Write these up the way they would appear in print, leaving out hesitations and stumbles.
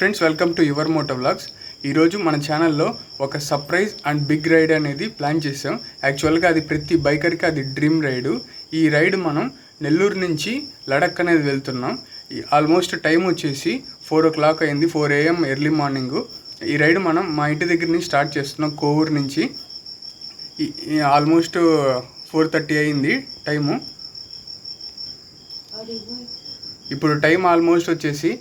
Friends, welcome to your Moto vlogs. ఈరోజు మన ఛానల్లో ఒక సర్ప్రైజ్ అండ్ బిగ్ రైడ్ అనేది ప్లాన్ చేసాం. యాక్చువల్గా అది ప్రతి బైకర్కి అది డ్రీమ్ రైడు. ఈ రైడ్ మనం నెల్లూరు నుంచి లడక్ అనేది వెళ్తున్నాం. ఆల్మోస్ట్ టైం వచ్చేసి 4 o'clock అయింది, 4 AM ఎర్లీ మార్నింగ్. ఈ రైడ్ మనం మా ఇంటి దగ్గర నుంచి స్టార్ట్ చేస్తున్నాం, కోవూరు నుంచి. ఆల్మోస్ట్ 4:30 అయింది టైము. ఇప్పుడు టైం ఆల్మోస్ట్ వచ్చేసి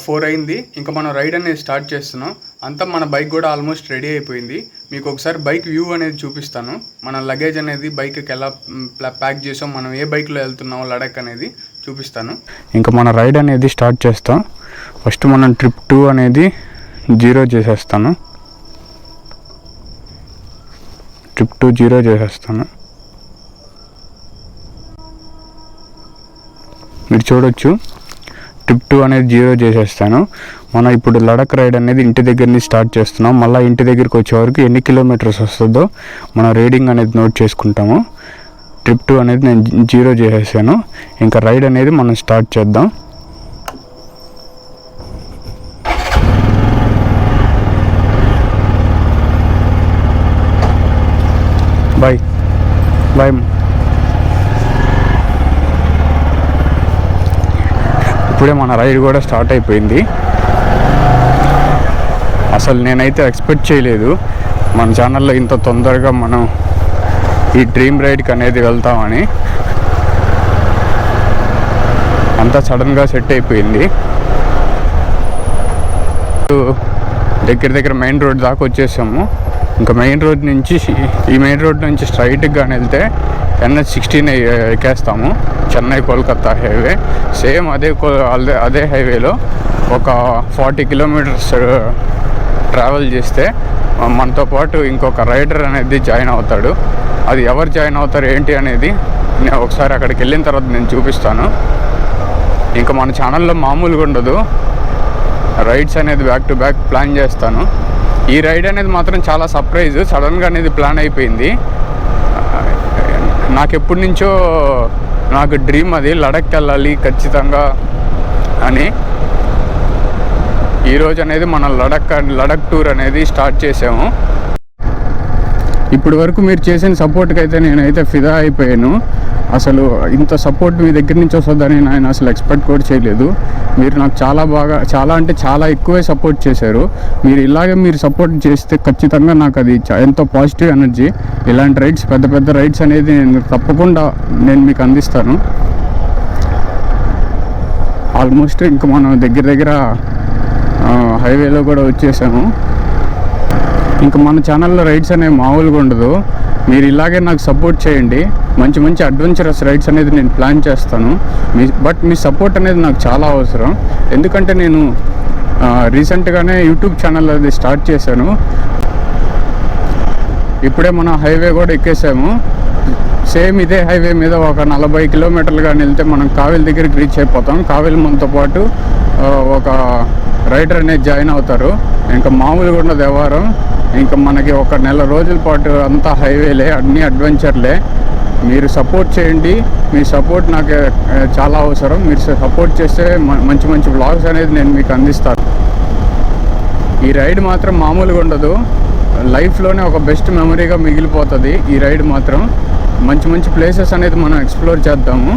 4 అయింది. ఇంకా మనం రైడ్ అనేది స్టార్ట్ చేస్తున్నాం. అంతా మన బైక్ కూడా ఆల్మోస్ట్ రెడీ అయిపోయింది. మీకు ఒకసారి బైక్ వ్యూ అనేది చూపిస్తాను. మన లగేజ్ అనేది బైక్కి ఎలా ప్యాక్ చేసాం, మనం ఏ బైక్లో వెళ్తున్నామో లడక్ అనేది చూపిస్తాను. ఇంకా మన రైడ్ అనేది స్టార్ట్ చేస్తాం. ఫస్ట్ మనం ట్రిప్ 2 అనేది 0 చేసేస్తాను. ట్రిప్ 2 0 చేసేస్తాను. మీరు చూడొచ్చు, ట్రిప్ 2 అనేది 0 చేసేస్తాను. మనం ఇప్పుడు లడక్ రైడ్ అనేది ఇంటి దగ్గర నుంచి స్టార్ట్ చేస్తున్నాం. మళ్ళీ ఇంటి దగ్గరికి వచ్చే వరకు ఎన్ని కిలోమీటర్స్ వస్తుందో మనం రీడింగ్ అనేది నోట్ చేసుకుంటాము. ట్రిప్ 2 అనేది నేను 0 చేసేసాను. ఇంకా రైడ్ అనేది మనం స్టార్ట్ చేద్దాం. Bye bye. ఇప్పుడే మన రైడ్ కూడా స్టార్ట్ అయిపోయింది. అసలు నేనైతే ఎక్స్పెక్ట్ చేయలేదు మన ఛానల్లో ఇంత తొందరగా మనం ఈ డ్రీమ్ రైడ్కి అనేది వెళ్తామని. అంతా సడన్గా సెట్ అయిపోయింది. దగ్గర మెయిన్ రోడ్ దాకా వచ్చేసాము. ఇంకా మెయిన్ రోడ్ నుంచి స్ట్రైట్గా వెళ్తే NH16 ఎక్కేస్తాము. చెన్నై కోల్కతా హైవే. సేమ్ అదే హైవేలో ఒక 40 kilometers ట్రావెల్ చేస్తే మనతో పాటు ఇంకొక రైడర్ అనేది జాయిన్ అవుతాడు. అది ఎవరు జాయిన్ అవుతారు ఏంటి అనేది నేను ఒకసారి అక్కడికి వెళ్ళిన తర్వాత నేను చూపిస్తాను. ఇంకా మన ఛానల్లో మామూలుగా ఉండదు, రైడ్స్ అనేది బ్యాక్ టు బ్యాక్ ప్లాన్ చేస్తాను. ఈ రైడ్ అనేది మాత్రం చాలా సర్ప్రైజ్, సడన్గా అనేది ప్లాన్ అయిపోయింది. నాకు ఎప్పటి నుంచో నాకు డ్రీమ్ అది, లడక్ వెళ్ళాలి ఖచ్చితంగా అని. ఈరోజు అనేది మనం లడక్ టూర్ అనేది స్టార్ట్ చేసాము. ఇప్పటి వరకు మీరు చేసిన సపోర్ట్కి అయితే నేనైతే ఫిదా అయిపోయాను. అసలు ఇంత సపోర్ట్ మీ దగ్గర నుంచి వస్తుందని నేను అసలు ఎక్స్పెక్ట్ కూడా చేయలేదు. మీరు నాకు చాలా ఎక్కువే సపోర్ట్ చేశారు. మీరు సపోర్ట్ చేస్తే ఖచ్చితంగా నాకు అది ఎంతో పాజిటివ్ ఎనర్జీ. ఇలాంటి రైడ్స్, పెద్ద రైడ్స్ అనేది తప్పకుండా నేను మీకు అందిస్తాను. ఆల్మోస్ట్ ఇంకా మనం దగ్గర హైవేలో కూడా వచ్చేసాము. ఇంకా మన ఛానల్లో రైడ్స్ అనేవి మామూలుగా ఉండదు. మీరు ఇలాగే నాకు సపోర్ట్ చేయండి. మంచి అడ్వెంచరస్ రైడ్స్ అనేది నేను ప్లాన్ చేస్తాను. మీ సపోర్ట్ అనేది నాకు చాలా అవసరం. ఎందుకంటే నేను రీసెంట్గానే యూట్యూబ్ ఛానల్ అది స్టార్ట్ చేశాను. ఇప్పుడే మన హైవే కూడా ఎక్కేసాము. సేమ్ ఇదే హైవే మీద ఒక 40 kilometers వెళ్తే మనం కావేల్ దగ్గరికి రీచ్ అయిపోతాం. కావేల్ మనతో పాటు ఒక రైడర్ అనేది జాయిన్ అవుతారు. ఇంకా మామూలుగా ఉండదు వ్యవహారం. ఇంకా మనకి ఒక 1 నెల రోజుల పాటు అంతా హైవేలే, అన్నీ అడ్వెంచర్లే. మీరు సపోర్ట్ చేయండి. మీ సపోర్ట్ నాకు చాలా అవసరం. మీరు సపోర్ట్ చేస్తే మంచి వ్లాగ్స్ అనేది నేను మీకు అందిస్తాను. ఈ రైడ్ మాత్రం మామూలుగా ఉండదు. లైఫ్లోనే ఒక బెస్ట్ మెమరీగా మిగిలిపోతుంది ఈ రైడ్ మాత్రం. మంచి ప్లేసెస్ అనేది మనం ఎక్స్ప్లోర్ చేద్దాము.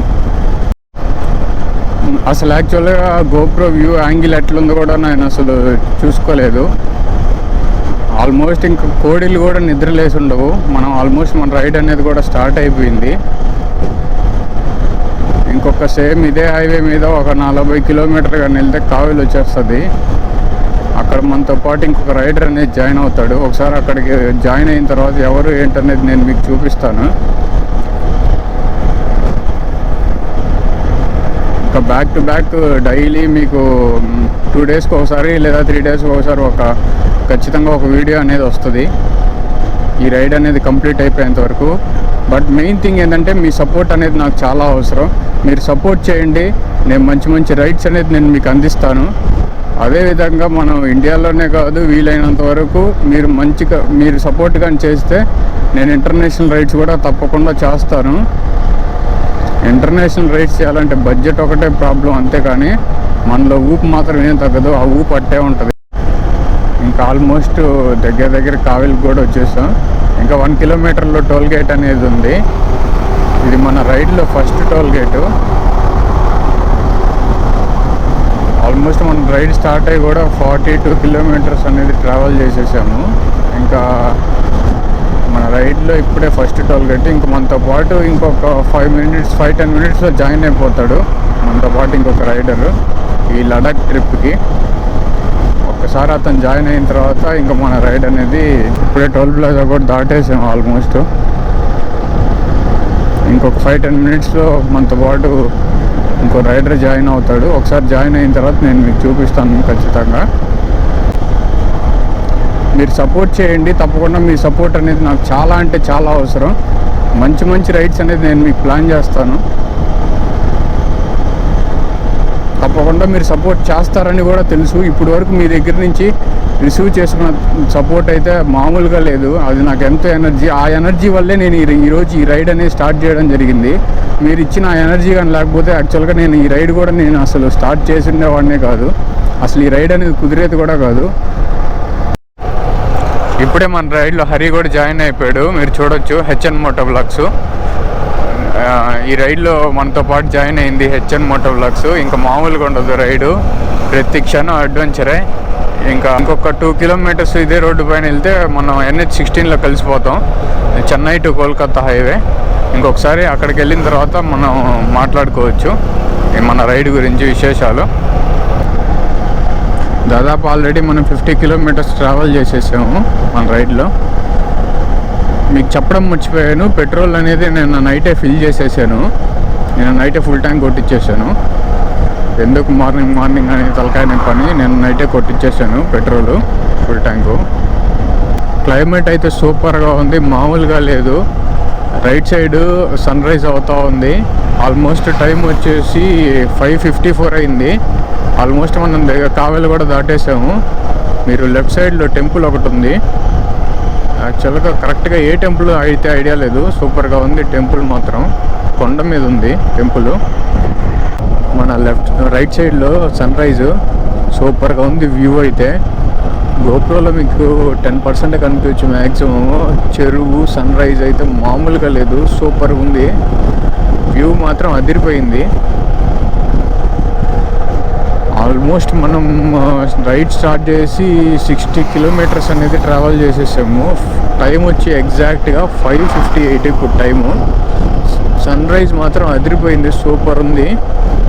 అసలు యాక్చువల్గా గోప్రో వ్యూ యాంగిల్ ఎట్లుందో కూడా నేను అసలు చూసుకోలేదు. ఆల్మోస్ట్ ఇంకా కోడిలు కూడా నిద్రలేసి ఉండవు. ఆల్మోస్ట్ మన రైడ్ అనేది కూడా స్టార్ట్ అయిపోయింది. ఇంకొక సేమ్ ఇదే హైవే మీద ఒక 40 kilometers వెళ్తే కావేల్ వచ్చేస్తుంది. అక్కడ మనతో పాటు ఇంకొక రైడర్ అనేది జాయిన్ అవుతాడు. ఒకసారి అక్కడికి జాయిన్ అయిన తర్వాత ఎవరు ఏంటనేది నేను మీకు చూపిస్తాను. ఇంకా బ్యాక్ టు బ్యాక్ డైలీ మీకు 2 daysకి ఒకసారి లేదా 3 daysకి ఒకసారి ఖచ్చితంగా ఒక వీడియో అనేది వస్తుంది ఈ రైడ్ అనేది కంప్లీట్ అయిపోయేంత వరకు. బట్ మెయిన్ థింగ్ ఏంటంటే మీ సపోర్ట్ అనేది నాకు చాలా అవసరం. మీరు సపోర్ట్ చేయండి. నేను మంచి రైడ్స్ అనేది నేను మీకు అందిస్తాను. అదేవిధంగా మనం ఇండియాలోనే కాదు, వీలైనంత వరకు మీరు సపోర్ట్ కానీ చేస్తే నేను ఇంటర్నేషనల్ రైడ్స్ కూడా తప్పకుండా చేస్తాను. ఇంటర్నేషనల్ రైడ్స్ చేయాలంటే బడ్జెట్ ఒకటే ప్రాబ్లం, అంతేకాని మనలో ఊపు మాత్రం ఏం తగ్గదు, ఆ ఊపు అట్టే ఉంటుంది. ఇంకా ఆల్మోస్ట్ దగ్గర దగ్గర కావిలికి కూడా వచ్చేసాం. ఇంకా 1 కిలోమీటర్లో టోల్ గేట్ అనేది ఉంది. ఇది మన రైడ్లో ఫస్ట్ టోల్ గేటు. ఆల్మోస్ట్ మన రైడ్ స్టార్ట్ అయ్యి కూడా 42 కిలోమీటర్స్ అనేది ట్రావెల్ చేసేసాము. ఇంకా మన రైడ్లో ఇప్పుడే ఫస్ట్ టోల్ గేట్. ఇంకా మనతో పాటు ఇంకొక 5-10 మినిట్స్లో జాయిన్ అయిపోతాడు మనతో పాటు ఇంకొక రైడరు ఈ లడాక్ ట్రిప్కి. ఒక్కసారి అతను జాయిన్ అయిన తర్వాత ఇంకా మన రైడ్ అనేది ఇప్పుడే టోల్ ప్లాజా కూడా దాటేసాము ఆల్మోస్ట్. ఇంకొక 5-10 మినిట్స్లో మనతో పాటు ఇంకో రైడర్ జాయిన్ అవుతాడు. ఒకసారి జాయిన్ అయిన తర్వాత నేను మీకు చూపిస్తాను ఖచ్చితంగా. మీరు సపోర్ట్ చేయండి తప్పకుండా. మీ సపోర్ట్ అనేది నాకు చాలా అంటే చాలా అవసరం. మంచి మంచి రైడ్స్ అనేది నేను మీకు ప్లాన్ చేస్తాను. తప్పకుండా మీరు సపోర్ట్ చేస్తారని కూడా తెలుసు. ఇప్పటి వరకు మీ దగ్గర నుంచి రిసీవ్ చేసుకున్న సపోర్ట్ అయితే మామూలుగా లేదు. అది నాకు ఎంతో ఎనర్జీ. ఆ ఎనర్జీ వల్లే నేను ఈరోజు ఈ రైడ్ అనేది స్టార్ట్ చేయడం జరిగింది. మీరు ఇచ్చిన ఆ ఎనర్జీ కానీ లేకపోతే యాక్చువల్గా నేను ఈ రైడ్ కూడా నేను అసలు స్టార్ట్ చేసిండేవాడినే కాదు. అసలు ఈ రైడ్ అనేది కుదిరేది కూడా కాదు. ఇప్పుడే మన రైడ్లో హరి కూడా జాయిన్ అయిపోయాడు. మీరు చూడొచ్చు హెచ్ఎన్ మోటో వ్లాగ్స్. ఈ రైడ్లో మనతో పాటు జాయిన్ అయింది హెచ్ఎన్ మోటో వ్లాగ్స్. ఇంకా మామూలుగా ఉండదు రైడు, ప్రతి క్షణం అడ్వెంచరే. ఇంకొక 2 కిలోమీటర్స్ ఇదే రోడ్డు పైన వెళ్తే మనం NH16లో కలిసిపోతాం, చెన్నై టు కోల్కతా హైవే. ఇంకొకసారి అక్కడికి వెళ్ళిన తర్వాత మనం మాట్లాడుకోవచ్చు మన రైడ్ గురించి విశేషాలు. దాదాపు ఆల్రెడీ మనం 50 కిలోమీటర్స్ ట్రావెల్ చేసేసాము మన రైడ్లో. మీకు చెప్పడం మర్చిపోయాను, పెట్రోల్ అనేది నేను నైటే ఫిల్ చేసేసాను. నేను నైటే ఫుల్ ట్యాంక్ కొట్టించేసాను. ఎందుకు మార్నింగ్ అని తలకాయ పని, నేను నైటే కొట్టించేసాను పెట్రోలు ఫుల్ ట్యాంకు. క్లైమేట్ అయితే సూపర్గా ఉంది, మామూలుగా లేదు. రైట్ సైడ్ సన్ రైజ్ అవుతూ ఉంది. ఆల్మోస్ట్ టైం వచ్చేసి 5:54 అయింది. ఆల్మోస్ట్ మనం కావేలు కూడా దాటేసాము. మీరు లెఫ్ట్ సైడ్లో టెంపుల్ ఒకటి ఉంది. యాక్చువల్గా కరెక్ట్గా ఏ టెంపుల్ అయితే ఐడియా లేదు. సూపర్గా ఉంది టెంపుల్ మాత్రం. కొండ మీద ఉంది టెంపుల్. మన రైట్ సైడ్లో సన్ రైజ్ సూపర్గా ఉంది. వ్యూ అయితే గోప్రోలో మీకు 10% కనిపించచ్చు మ్యాక్సిమం. చెరువు సన్ రైజ్ అయితే మామూలుగా లేదు, సూపర్గా ఉంది. వ్యూ మాత్రం అదిరిపోయింది. ఆల్మోస్ట్ మనం రైడ్ స్టార్ట్ చేసి 60 కిలోమీటర్స్ అనేది ట్రావెల్ చేసేసాము. టైం వచ్చి ఎగ్జాక్ట్గా 5:58 ఇప్పుడు టైము. సన్ రైజ్ మాత్రం అదిరిపోయింది, సూపర్ ఉంది.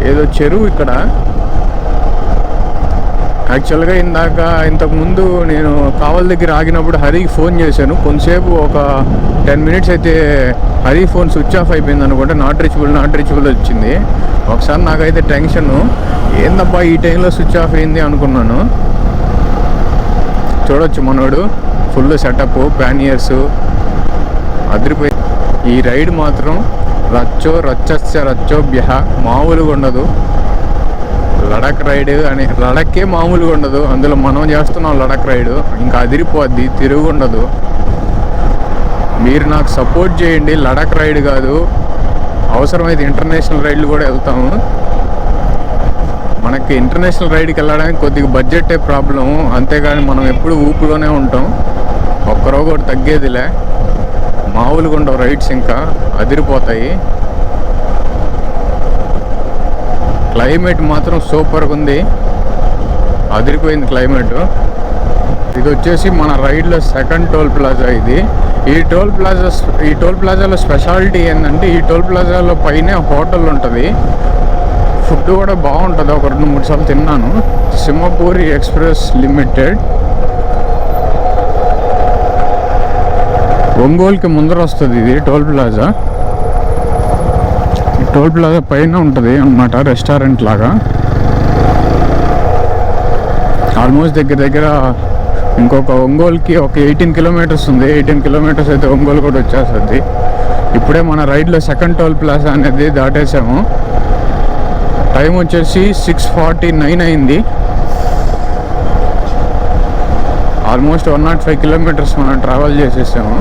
ఏదో చెరువు ఇక్కడ. యాక్చువల్గా ఇంతకుముందు నేను కావల్ దగ్గర ఆగినప్పుడు హరికి ఫోన్ చేశాను. కొంతసేపు ఒక 10 మినిట్స్ అయితే హరి ఫోన్ స్విచ్ ఆఫ్ అయిపోయింది అనుకుంటే నాట్ రీచబుల్ వచ్చింది. ఒకసారి నాకైతే టెన్షను, ఏందబ్బా ఈ టైంలో స్విచ్ ఆఫ్ అయింది అనుకున్నాను. చూడొచ్చు మనోడు ఫుల్ సెటప్, ప్యానియర్స్ అదిరిపోయి. ఈ రైడ్ మాత్రం రచ్చోభ్య మామూలుగా ఉండదు. లడాక్ రైడ్ అని లడాక్కే మామూలుగా ఉండదు. అందులో మనం చేస్తున్నాం లడాక్ రైడ్, ఇంకా అదిరిపోద్ది, తిరుగుండదు. మీరు నాకు సపోర్ట్ చేయండి. లడాక్ రైడ్ కాదు, అవసరమైతే ఇంటర్నేషనల్ రైడ్లు కూడా వెళ్తాము. మనకి ఇంటర్నేషనల్ రైడ్కి వెళ్ళడానికి కొద్దిగా బడ్జెటే ప్రాబ్లం, అంతేగాని మనం ఎప్పుడు ఊపులోనే ఉంటాం. ఒక్కరో కూడా తగ్గేదిలే. మామూలుగా ఉండవు రైడ్స్, ఇంకా అదిరిపోతాయి. క్లైమేట్ మాత్రం సూపర్గా ఉంది, అదిరిపోయింది క్లైమేట్. ఇది వచ్చేసి మన రైడ్లో సెకండ్ టోల్ ప్లాజా ఇది. ఈ టోల్ ప్లాజాలో స్పెషాలిటీ ఏంటంటే ఈ టోల్ ప్లాజాలో పైనే హోటల్ ఉంటుంది. ఫుడ్ కూడా బాగుంటుంది. ఒక 2-3 సార్లు తిన్నాను. Simhapuri express limited. ఒంగోలుకి ముందర వస్తుంది ఇది టోల్ ప్లాజా. టోల్ ప్లాజా పైన ఉంటుంది అన్నమాట, రెస్టారెంట్ లాగా. ఆల్మోస్ట్ దగ్గర ఇంకొక ఒంగోలుకి ఒక 18 కిలోమీటర్స్ ఉంది. 18 కిలోమీటర్స్ అయితే ఒంగోలు కూడా వచ్చేస్తుంది. ఇప్పుడే మన రైడ్లో సెకండ్ టోల్ ప్లాజా అనేది దాటేసాము. టైం వచ్చేసి 6:49 అయింది. ఆల్మోస్ట్ 105 కిలోమీటర్స్ మనం ట్రావెల్ చేసేసాము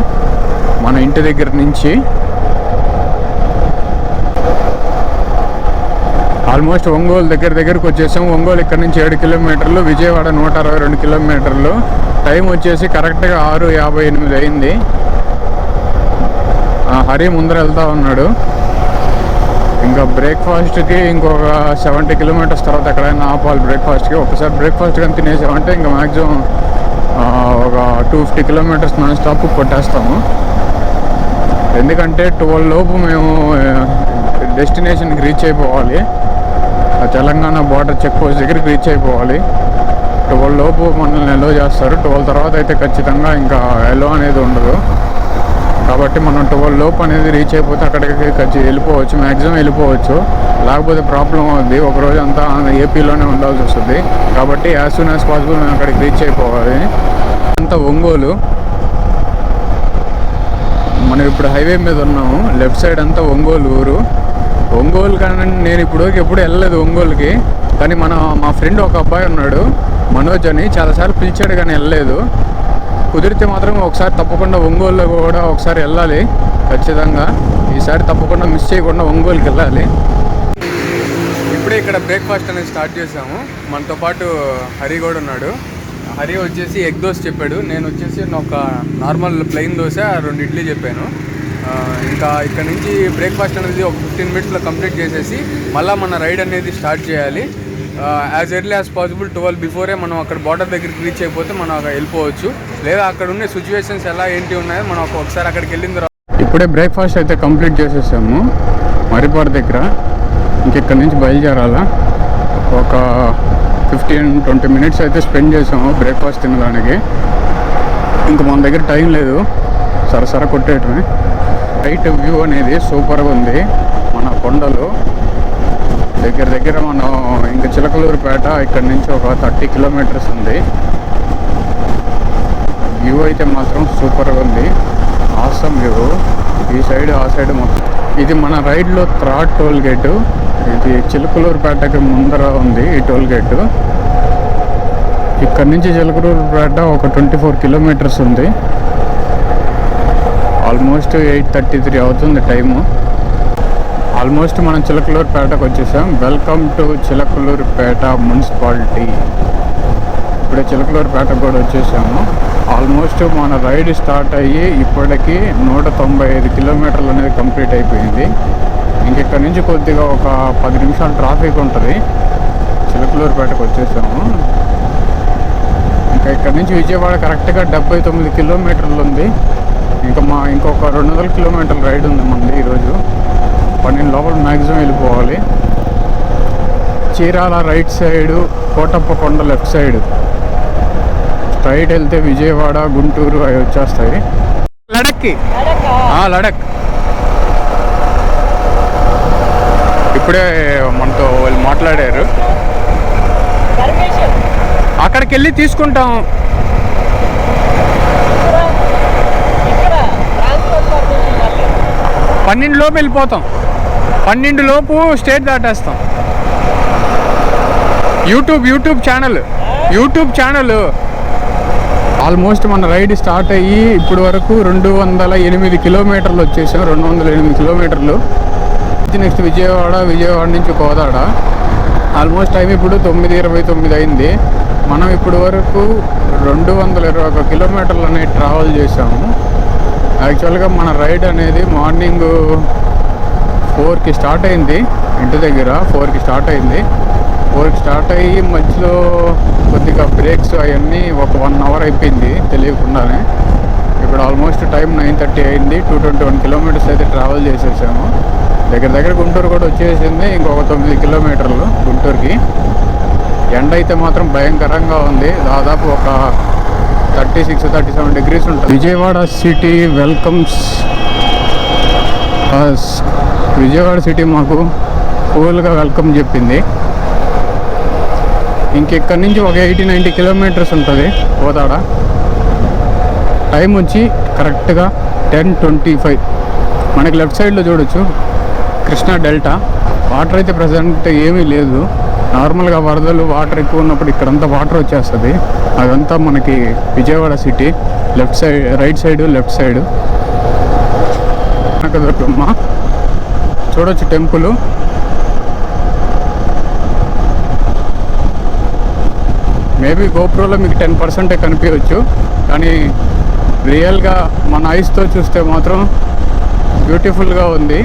మన ఇంటి దగ్గర నుంచి. ఆల్మోస్ట్ ఒంగోలు దగ్గరకు వచ్చేసాం. ఒంగోలు ఇక్కడ నుంచి 7 కిలోమీటర్లు, విజయవాడ 162 కిలోమీటర్లు. టైం వచ్చేసి కరెక్ట్గా 6:58 అయింది. హరి ముందర వెళ్తా ఉన్నాడు. ఇంకా బ్రేక్ఫాస్ట్కి ఇంకొక 70 కిలోమీటర్స్ తర్వాత ఎక్కడైనా ఆపాలి బ్రేక్ఫాస్ట్కి. ఒకసారి బ్రేక్ఫాస్ట్ కానీ తినేసామంటే ఇంకా మ్యాక్సిమం ఒక 250 కిలోమీటర్స్ నాన్ స్టాప్ కొట్టేస్తాము. ఎందుకంటే 12 లోపు మేము డెస్టినేషన్కి రీచ్ అయిపోవాలి. తెలంగాణ బార్డర్ చెక్ పోస్ట్ దగ్గరికి రీచ్ అయిపోవాలి. 12 లోపు మనల్ని ఎలో చేస్తారు. 12 తర్వాత అయితే ఖచ్చితంగా ఇంకా ఎలో అనేది ఉండదు. కాబట్టి మనం 12 లోపు అనేది రీచ్ అయిపోతే అక్కడికి వెళ్ళిపోవచ్చు, మ్యాక్సిమం వెళ్ళిపోవచ్చు. లేకపోతే ప్రాబ్లం అవుద్ది, ఒకరోజు అంతా ఏపీలోనే ఉండాల్సి వస్తుంది. కాబట్టి యాజ్ సూన్ యాజ్ పాసిబుల్ మేము అక్కడికి రీచ్ అయిపోవాలి. అంతా ఒంగోలు. మనం ఇప్పుడు హైవే మీద ఉన్నాము. లెఫ్ట్ సైడ్ అంతా ఒంగోలు ఊరు. ఒంగోలు కానీ నేను ఎప్పుడు వెళ్ళలేదు ఒంగోలుకి. కానీ మా ఫ్రెండ్ ఒక అబ్బాయి ఉన్నాడు, మనోజ్ అని, చాలాసార్లు పిలిచాడు కానీ వెళ్ళలేదు. కుదిరితే మాత్రం ఒకసారి తప్పకుండా ఒంగోలులో కూడా ఒకసారి వెళ్ళాలి ఖచ్చితంగా. ఈసారి తప్పకుండా మిస్ చేయకుండా ఒంగోలుకి వెళ్ళాలి. ఇప్పుడే ఇక్కడ బ్రేక్ఫాస్ట్ అనేది స్టార్ట్ చేసాము. మనతో పాటు హరి కూడా ఉన్నాడు. హరి వచ్చేసి ఎగ్ దోశ చెప్పాడు, నేను వచ్చేసి ఒక నార్మల్ ప్లెయిన్ దోశ 2 ఇడ్లీ చెప్పాను. ఇంకా ఇక్కడ నుంచి బ్రేక్ఫాస్ట్ అనేది ఒక 15 మినిట్స్లో కంప్లీట్ చేసేసి మళ్ళీ మన రైడ్ అనేది స్టార్ట్ చేయాలి. As early as possible 12 before మనం అక్కడ బార్డర్ దగ్గరికి రీచ్ అయిపోతే మనం అక్కడ వెళ్ళిపోవచ్చు. లేదా అక్కడ ఉండే సిచ్యువేషన్స్ ఎలా ఏంటి ఉన్నాయో మనం ఒకసారి అక్కడికి వెళ్ళిన తర్వాత. ఇప్పుడే బ్రేక్ఫాస్ట్ అయితే కంప్లీట్ చేసేసాము మరిపాడు దగ్గర. ఇంకెక్కడి నుంచి బయలుదేరాలా. ఒక 15-20 మినిట్స్ అయితే స్పెండ్ చేసాము బ్రేక్ఫాస్ట్ తినడానికి. ఇంకా మన దగ్గర టైం లేదు, సరసర కొట్టేయటమే. రైట్ వ్యూ అనేది సూపర్గా ఉంది. మన కొండలు దగ్గర మనం ఇంకా చిలకలూరుపేట ఇక్కడ నుంచి ఒక 30 కిలోమీటర్స్ ఉంది. వ్యూ అయితే మాత్రం సూపర్గా ఉంది, ఆసమ్ వ్యూ. ఈ సైడ్ ఆ సైడ్ మొత్తం. ఇది మన రైడ్లో 3rd టోల్ గేటు. ఇది చిలకలూరుపేటకి ముందర ఉంది ఈ టోల్ గేటు. ఇక్కడ నుంచి చిలకలూరుపేట ఒక 24 కిలోమీటర్స్ ఉంది. ఆల్మోస్ట్ 8:33 అవుతుంది టైము. ఆల్మోస్ట్ మనం చిలకలూరుపేటకు వచ్చేసాం. Welcome to Chilakaluripet municipality. ఇప్పుడే చిలకలూరుపేటకు కూడా వచ్చేసాము. ఆల్మోస్ట్ మన రైడ్ స్టార్ట్ అయ్యి ఇప్పటికీ 195 కిలోమీటర్లు అనేది కంప్లీట్ అయిపోయింది. ఇంకెక్కడ నుంచి కొద్దిగా ఒక 10 నిమిషాలు ట్రాఫిక్ ఉంటుంది. చిలకలూరుపేటకు వచ్చేసాము. ఇంకా ఇక్కడ నుంచి విజయవాడ కరెక్ట్గా 79 కిలోమీటర్లు ఉంది. ఇంకొక 200 కిలోమీటర్ల రైడ్ ఉంది మనది ఈరోజు. 12 లోపల మ్యాక్సిమం వెళ్ళిపోవాలి. Chirala right side, Kotappakonda left side. Straight వెళ్తే విజయవాడ, గుంటూరు అవి వచ్చేస్తాయి. లడక్ ఇప్పుడే మనతో వాళ్ళు మాట్లాడారు. అక్కడికి వెళ్ళి తీసుకుంటాం. పన్నెండు లోపు వెళ్ళిపోతాం. 12 లోపు స్టేట్ దాటేస్తాం. YouTube channel. ఆల్మోస్ట్ మన రైడ్ స్టార్ట్ అయ్యి ఇప్పుడు వరకు 208 కిలోమీటర్లు వచ్చేసాం. 208 కిలోమీటర్లు. నెక్స్ట్ విజయవాడ నుంచి కోదాడ. ఆల్మోస్ట్ టైం ఇప్పుడు 9:29 అయింది. మనం ఇప్పుడు వరకు 221 కిలోమీటర్లు అనేది ట్రావెల్ చేసాము. యాక్చువల్గా మన రైడ్ అనేది మార్నింగ్ 4కి స్టార్ట్ అయింది. ఇంటి దగ్గర 4కి స్టార్ట్ అయింది. 4కి స్టార్ట్ అయ్యి మధ్యలో కొద్దిగా బ్రేక్స్ అవన్నీ ఒక 1 అవర్ అయిపోయింది తెలియకుండానే. ఇప్పుడు ఆల్మోస్ట్ టైం 9:30 అయింది. 221 కిలోమీటర్స్ అయితే ట్రావెల్ చేసేసాము. దగ్గర గుంటూరు కూడా వచ్చేసింది. ఇంకొక 9 కిలోమీటర్లు గుంటూరుకి. ఎండ అయితే మాత్రం భయంకరంగా ఉంది. దాదాపు ఒక 36-37 డిగ్రీస్ ఉంటుంది. విజయవాడ సిటీ వెల్కమ్స్ అస్. విజయవాడ సిటీ మాకు కూల్గా వెల్కమ్ చెప్పింది. ఇంకెక్కడి నుంచి ఒక 80-90 కిలోమీటర్స్ ఉంటుంది కోదాడ. టైం వచ్చి కరెక్ట్గా 10:25. మనకి లెఫ్ట్ సైడ్లో చూడొచ్చు కృష్ణా డెల్టా. వాటర్ అయితే ప్రజెంట్ ఏమీ లేదు. నార్మల్గా వరదలు వాటర్ ఎక్కువ ఉన్నప్పుడు ఇక్కడంతా వాటర్ వచ్చేస్తుంది. అదంతా మనకి Vijayawada city. Right side left side Kanakadurgamma చూడొచ్చు టెంపుల్. మేబీ గోప్రోలో మీకు 10% కనిపించవచ్చు, కానీ రియల్గా మన ఐస్తో చూస్తే మాత్రం బ్యూటిఫుల్గా ఉంది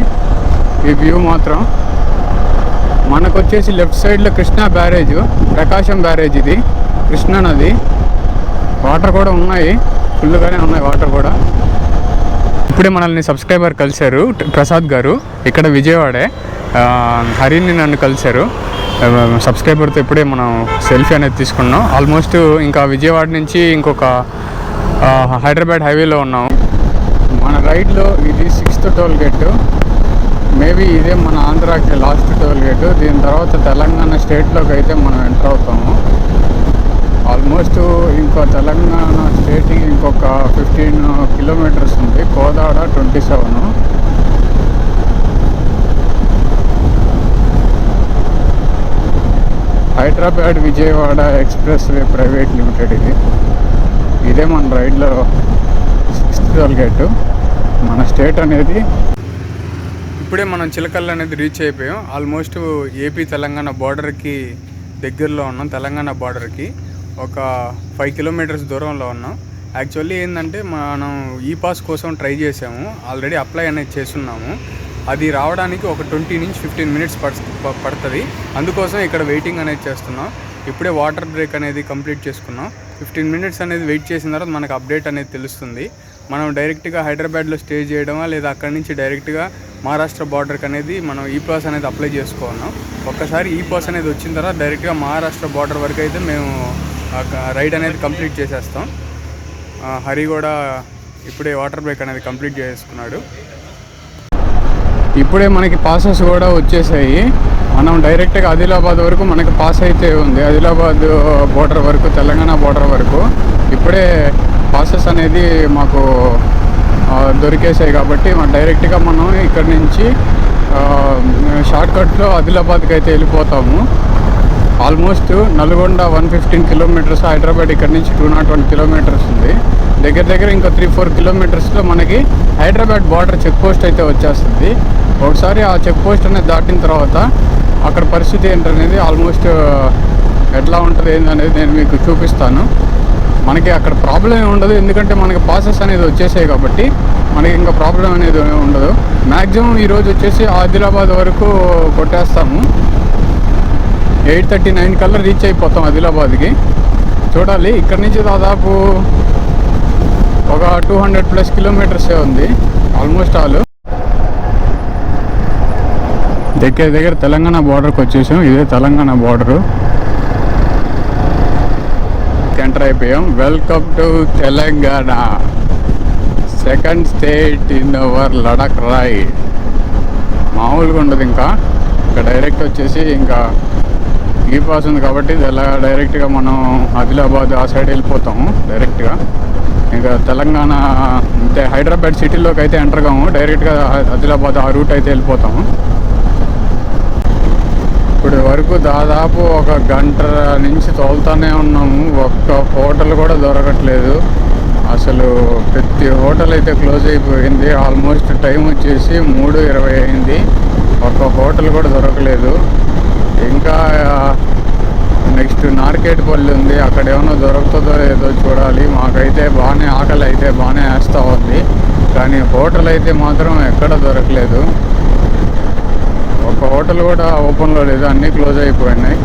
ఈ వ్యూ మాత్రం. మనకు వచ్చేసి లెఫ్ట్ సైడ్లో కృష్ణా బ్యారేజ్, ప్రకాశం బ్యారేజ్, ఇది కృష్ణా నది. వాటర్ కూడా ఉన్నాయి, ఫుల్గానే ఉన్నాయి వాటర్ కూడా. ఇప్పుడే మనల్ని సబ్స్క్రైబర్ కలిశారు, ప్రసాద్ గారు, ఇక్కడ విజయవాడే. హరిని నన్ను కలిశారు సబ్స్క్రైబర్తో. ఇప్పుడే మనం సెల్ఫీ అనేది తీసుకున్నాం. ఆల్మోస్ట్ ఇంకా విజయవాడ నుంచి ఇంకొక హైదరాబాద్ హైవేలో ఉన్నాం. మన రైడ్లో ఇది 6th టోల్ గేట్. మేబీ ఇదే మన ఆంధ్రాకి లాస్ట్ టోల్ గేట్. దీని తర్వాత తెలంగాణ స్టేట్లోకి అయితే మనం ఎంటర్ అవుతాము. ఆల్మోస్ట్ ఇంకో తెలంగాణ స్టేట్కి ఇంకొక 15 కిలోమీటర్స్ ఉంది. Kodad 27. Hyderabad Vijayawada express way private limited ఇది. ఇదే మన రైడ్లో 6th టోల్ గేట్. మన స్టేట్ అనేది ఇప్పుడే మనం చిలకల్ అనేది రీచ్ అయిపోయాం. ఆల్మోస్ట్ ఏపీ తెలంగాణ బార్డర్కి దగ్గరలో ఉన్నాం. తెలంగాణ బార్డర్కి ఒక 5 కిలోమీటర్స్ దూరంలో ఉన్నాం. యాక్చువల్లీ ఏంటంటే మనం ఈ పాస్ కోసం ట్రై చేసాము, ఆల్రెడీ అప్లై అనేది చేస్తున్నాము. అది రావడానికి ఒక 20 నుంచి 15 మినిట్స్ పడుతుంది. అందుకోసం ఇక్కడ వెయిటింగ్ అనేది చేస్తున్నాం. ఇప్పుడే వాటర్ బ్రేక్ అనేది కంప్లీట్ చేసుకున్నాం. 15 మినిట్స్ అనేది వెయిట్ చేసిన తర్వాత మనకు అప్డేట్ అనేది తెలుస్తుంది. మనం డైరెక్ట్గా హైదరాబాద్లో స్టే చేయడమా లేదా అక్కడి నుంచి డైరెక్ట్గా మహారాష్ట్ర బార్డర్కి అనేది మనం ఈ పాస్ అనేది అప్లై చేసుకున్నాం. ఒక్కసారి ఈ పాస్ అనేది వచ్చిన తర్వాత డైరెక్ట్గా మహారాష్ట్ర బార్డర్ వరకు అయితే మేము రైడ్ అనేది కంప్లీట్ చేసేస్తాం. హరి కూడా ఇప్పుడే వాటర్ బ్రేక్ అనేది కంప్లీట్ చేసుకున్నాడు. ఇప్పుడే మనకి పాసెస్ కూడా వచ్చేసాయి. మనం డైరెక్ట్గా ఆదిలాబాద్ వరకు మనకి పాస్ అయితే ఉంది. ఆదిలాబాద్ బోర్డర్ వరకు, తెలంగాణ బోర్డర్ వరకు ఇప్పుడే పాసెస్ అనేది మాకు దొరికేసాయి. కాబట్టి డైరెక్ట్గా మనం ఇక్కడి నుంచి షార్ట్కట్లో ఆదిలాబాద్కి అయితే వెళ్ళిపోతాము. ఆల్మోస్ట్ నల్గొండ 115 కిలోమీటర్స్, హైదరాబాద్ ఇక్కడ నుంచి 201 కిలోమీటర్స్ ఉంది. దగ్గర దగ్గర ఇంకా 3-4 కిలోమీటర్స్లో మనకి హైదరాబాద్ బార్డర్ చెక్ పోస్ట్ అయితే వచ్చేస్తుంది. ఒకసారి ఆ చెక్ పోస్ట్ అనేది దాటిన తర్వాత అక్కడ పరిస్థితి ఏంటనేది, ఆల్మోస్ట్ ఎట్లా ఉంటుంది ఏంటనేది నేను మీకు చూపిస్తాను. మనకి అక్కడ ప్రాబ్లం ఏమి ఉండదు, ఎందుకంటే మనకి పాసెస్ అనేది వచ్చేసాయి కాబట్టి మనకి ఇంకా ప్రాబ్లం అనేది ఉండదు. మ్యాక్సిమం ఈరోజు వచ్చేసి ఆదిలాబాద్ వరకు కొట్టేస్తాము. 8:39 కల్లా రీచ్ అయిపోతాం ఆదిలాబాద్కి. చూడాలి, ఇక్కడ నుంచి దాదాపు ఒక 200+ కిలోమీటర్సే ఉంది ఆల్మోస్ట్ ఆల్. దగ్గర తెలంగాణ బార్డర్కి వచ్చేసాం. ఇదే తెలంగాణ బార్డరు. ఎంటర్ అయిపోయాం. Welcome to Telangana, second state in our Ladakh ride. మామూలుగా ఉండదు. ఇంకా డైరెక్ట్ వచ్చేసి ఇంకా ఈ పాస్ ఉంది కాబట్టి డైరెక్ట్గా మనం ఆదిలాబాద్ ఆ సైడ్ వెళ్ళిపోతాము. డైరెక్ట్గా ఇంకా తెలంగాణ అంటే హైదరాబాద్ సిటీలోకి అయితే ఎంటర్ కాము, డైరెక్ట్గా ఆదిలాబాద్ ఆ రూట్ అయితే వెళ్ళిపోతాము. ఇప్పుడు వరకు దాదాపు ఒక గంట నుంచి తోలుతూనే ఉన్నాము. ఒక్క హోటల్ కూడా దొరకట్లేదు. అసలు ప్రతి హోటల్ అయితే క్లోజ్ అయిపోయింది. ఆల్మోస్ట్ టైం వచ్చేసి 3:20 అయింది. ఒక్క హోటల్ కూడా దొరకలేదు. ఇంకా నెక్స్ట్ నార్కేట్పల్లి ఉంది, అక్కడ ఏమైనా దొరుకుతుందో లేదో చూడాలి. మాకైతే బాగానే ఆకలి అయితే బాగానే వేస్తూ ఉంది, కానీ హోటల్ అయితే మాత్రం ఎక్కడ దొరకలేదు. ఒక హోటల్ కూడా ఓపెన్లో లేదు, అన్నీ క్లోజ్ అయిపోయినాయి.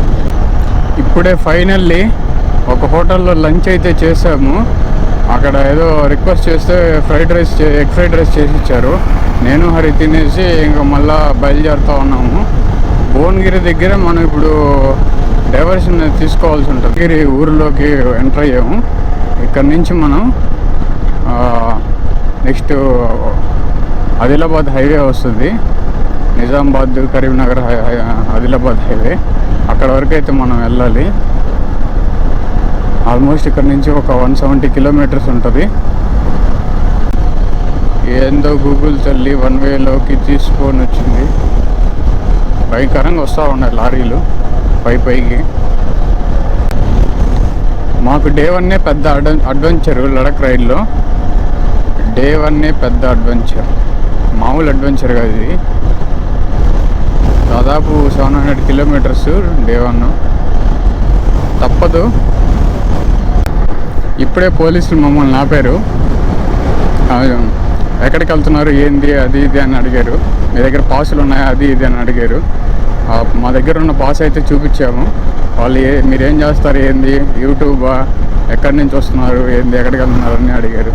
ఇప్పుడే ఫైనల్లీ ఒక హోటల్లో లంచ్ అయితే చేసాము. అక్కడ ఏదో రిక్వెస్ట్ చేస్తే ఎగ్ ఫ్రైడ్ రైస్ చేసి ఇచ్చారు. నేను హరి తినేసి ఇంకా మళ్ళీ బయలుదేరుతూ ఉన్నాము. భువనగిరి దగ్గర మనం ఇప్పుడు డైవర్షన్ తీసుకోవాల్సి ఉంటుంది. గిరి ఊరిలోకి ఎంటర్ అయ్యాము. ఇక్కడ నుంచి మనం నెక్స్ట్ ఆదిలాబాద్ హైవే వస్తుంది. నిజామాబాద్ కరీంనగర్ ఆదిలాబాద్ హైవే, అక్కడ వరకు అయితే మనం వెళ్ళాలి. ఆల్మోస్ట్ ఇక్కడ నుంచి ఒక 170 కిలోమీటర్స్ ఉంటుంది. ఏందో గూగుల్ తల్లి 1 వేలోకి తీసుకొని వచ్చింది. భయంకరంగా వస్తూ ఉన్నాయి లారీలు పైకి. మాకు డే 1 పెద్ద అడ్వెంచరు లడక్ రైడ్లో. డే 1 పెద్ద అడ్వెంచర్, మామూలు అడ్వెంచర్ కాదు ఇది. దాదాపు 700 కిలోమీటర్స్ డే 1. తప్పదు, ఇప్పుడే పోలీసులు మమ్మల్ని ఆపారు. ఎక్కడికి వెళ్తున్నారు ఏంది అది ఇది అని అడిగారు. మీ దగ్గర పాసులు ఉన్నాయా అది ఇది అని అడిగారు. మా దగ్గర ఉన్న పాస్ అయితే చూపించాము. వాళ్ళు మీరేం చేస్తారు ఏంది, యూట్యూబా, ఎక్కడి నుంచి వస్తున్నారు ఏంది, ఎక్కడికి వెళ్తున్నారు అని అడిగారు.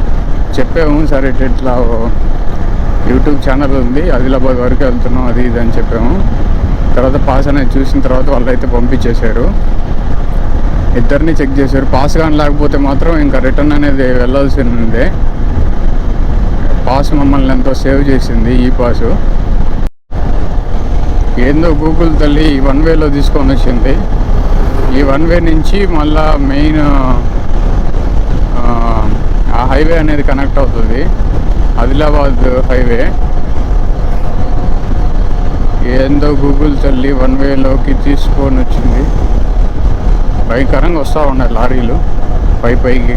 చెప్పాము, సరే ఇట్లా యూట్యూబ్ ఛానల్ ఉంది, ఆదిలాబాద్ వరకు వెళ్తున్నాం అది ఇది అని చెప్పాము. తర్వాత పాస్ అనేది చూసిన తర్వాత వాళ్ళు అయితే పంపించేశారు. ఇద్దరిని చెక్ చేశారు. పాస్ కానీ లేకపోతే మాత్రం ఇంకా రిటర్న్ అనేది వెళ్ళాల్సిందే. పాస్ మమ్మల్ని ఎంతో సేవ్ చేసింది, ఈ పాసు. ఏందో గూగుల్ తల్లి ఈ 1 వేలో తీసుకొని వచ్చింది. ఈ 1 వే నుంచి మళ్ళా మెయిన్ ఆ హైవే అనేది కనెక్ట్ అవుతుంది, ఆదిలాబాద్ హైవే. ఏందో గూగుల్ తల్లి 1 వేలోకి తీసుకొని వచ్చింది. భయంకరంగా వస్తూ ఉన్నాయి లారీలు పైకి.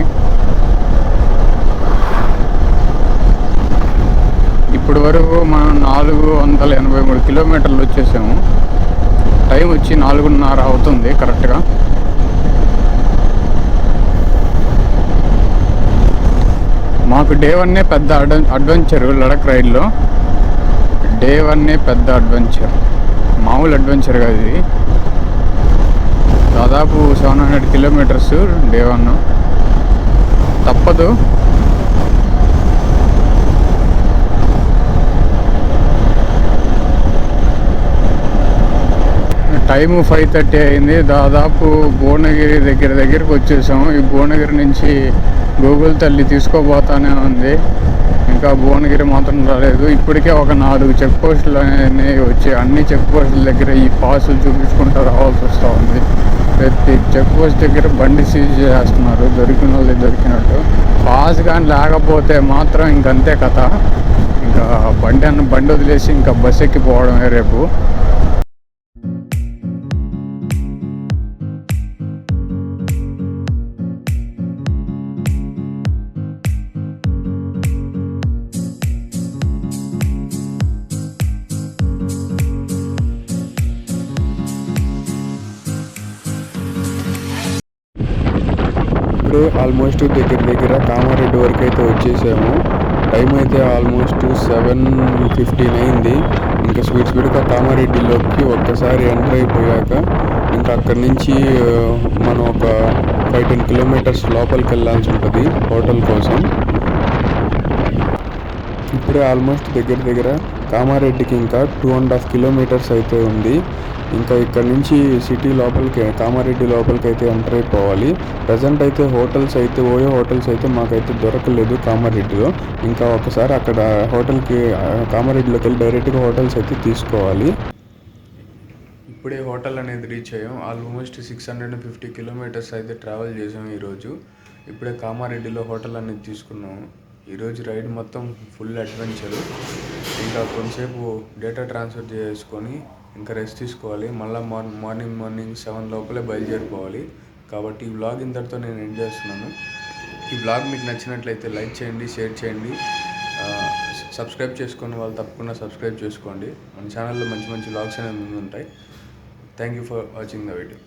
ఇప్పటి వరకు మనం 483 కిలోమీటర్లు వచ్చేసాము. టైం వచ్చి 4:30 అవుతుంది కరెక్ట్గా. మాకు డే 1 పెద్ద అడ్వెంచరు లడక్ రైడ్లో. డే 1 పెద్ద అడ్వెంచర్, మామూలు అడ్వెంచర్ కాదు ఇది. దాదాపు 700 కిలోమీటర్స్ డే 1. తప్పదు. టైము 5:30 అయింది. దాదాపు భువనగిరి దగ్గరికి వచ్చేసాము. ఈ భువనగిరి నుంచి గూగుల్ తల్లి తీసుకోబోతానే ఉంది. ఇంకా భువనగిరి మాత్రం రాలేదు. ఇప్పటికే ఒక 4 చెక్ పోస్టులు అనేవి వచ్చి అన్ని చెక్ పోస్టుల దగ్గర ఈ పాసులు చూపించుకుంటూ రావాల్సి వస్తూ ఉంది. ప్రతి చెక్ పోస్ట్ దగ్గర బండి సీజ్ చేస్తున్నారు, దొరికిన వాళ్ళు దొరికినట్టు. పాస్ కానీ లేకపోతే మాత్రం ఇంకంతే కథ. ఇంకా బండి వదిలేసి ఇంకా బస్ ఎక్కిపోవడమే రేపు. ఇప్పుడు ఆల్మోస్ట్ దగ్గర కామారెడ్డి వరకు అయితే వచ్చేసాము. టైం అయితే ఆల్మోస్ట్ 7:15 అయింది. ఇంకా స్పీడ్గా కామారెడ్డిలోకి ఒక్కసారి ఎంటర్ అయిపోయాక ఇంకా అక్కడి నుంచి మనం ఒక 5-10 కిలోమీటర్స్ లోపలికి వెళ్ళాల్సి ఉంటుంది హోటల్ కోసం. ఇప్పుడే ఆల్మోస్ట్ దగ్గర కామారెడ్డికి ఇంకా 2.5 కిలోమీటర్స్ అయితే ఉంది. ఇంకా ఇక్కడ నుంచి సిటీ లోపలికి, కామారెడ్డి లోపలికి అయితే ఎంటర్ అయిపోవాలి. ప్రజెంట్ అయితే ఓయో హోటల్స్ అయితే మాకైతే దొరకలేదు కామారెడ్డిలో. ఇంకా ఒకసారి అక్కడ హోటల్కి కామారెడ్డిలోకి వెళ్ళి డైరెక్ట్గా హోటల్స్ అయితే తీసుకోవాలి. ఇప్పుడే హోటల్ అనేది రీచ్ అయ్యాం. ఆల్మోస్ట్ 650 కిలోమీటర్స్ అయితే ట్రావెల్ చేసాం ఈరోజు. ఇప్పుడే కామారెడ్డిలో హోటల్ అనేది తీసుకున్నాము. ఈరోజు రైడ్ మొత్తం ఫుల్ అడ్వెంచరు. ఇంకా కొంతసేపు డేటా ట్రాన్స్ఫర్ చేసుకొని ఇంకా రెస్ట్ తీసుకోవాలి. మళ్ళీ మార్నింగ్ 7 లోపలే బయలుదేరిపోవాలి. కాబట్టి ఈ వ్లాగ్ ఇంతటితో నేను ఎండ్ చేస్తున్నాను. ఈ వ్లాగ్ మీకు నచ్చినట్లయితే లైక్ చేయండి, షేర్ చేయండి. సబ్స్క్రైబ్ చేసుకుని వాళ్ళు తప్పకుండా సబ్స్క్రైబ్ చేసుకోండి. మన ఛానల్లో మంచి వ్లాగ్స్ అనేవి ఉంటాయి. Thank you for watching the video.